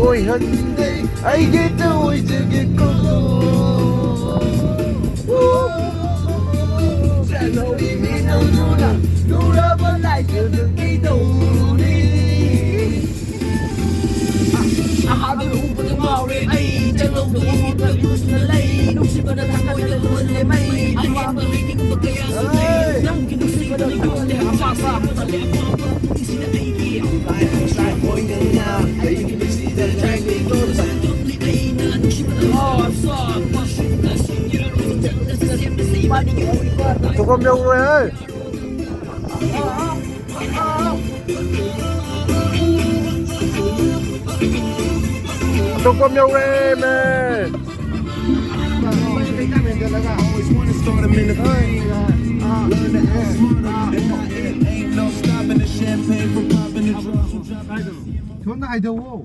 Ôi hân ai ghét tôi chưa ghét cô sẽ nấu đi mi nấu chua nấu ra vẫn lại chưa được cái đầu đi à tôi uống vào trong màu đây ai chân lâu đủ phải boost lấy lúc xưa đã thắng tôi lên lấy mày anh em mà lấy cái cái cái nông cái lúc xưa đã đưa để ham xa xa mà lẽ bỏ thì xin ai kia lại sai mỗi ngày nào ai cái gì đã trái đi tôi sẽ Tụi con đâu rồi ơi. Tụi con đâu rồi mẹ. Chúng này đâu?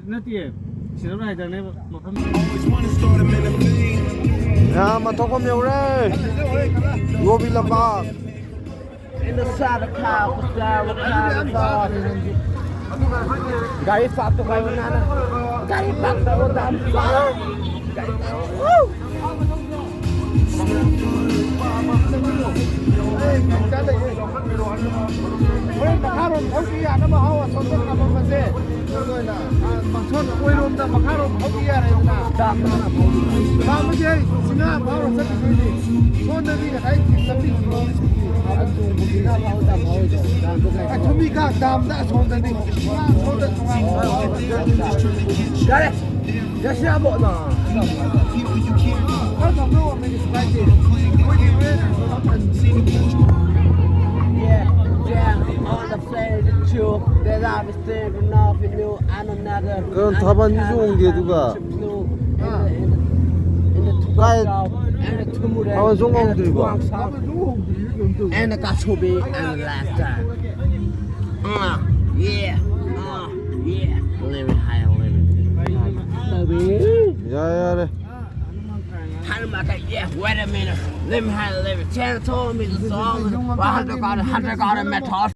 Nó tiền. Chỉ lúc này giờ này một phần. Ya mà thôi có nhiều đấy. Vô bị làm ba. Gái pháp tụi mày nè. Gái bắt tao làm sao? Makaron aukiya na mahawa sonton na pamase rồi là bằng quay luôn ta makaron aukiya này na da mà chơi xin na bảo là rất là gì son này đi cái tập đi anh tu bukit na bảo ta bảo rồi anh thumi ka dam đã son này đi son này đấy ya sẽ bộ nào không đâu đâu mình phải gì 그럼 답안 해주는 게 누가? 까이 답안 종업들이 봐. And I got to be and last time. Yeah. Yeah. Live it high, live it. 야야래. Yeah, wait a minute. Let me have it. Tell told me the song. 100 got a metal.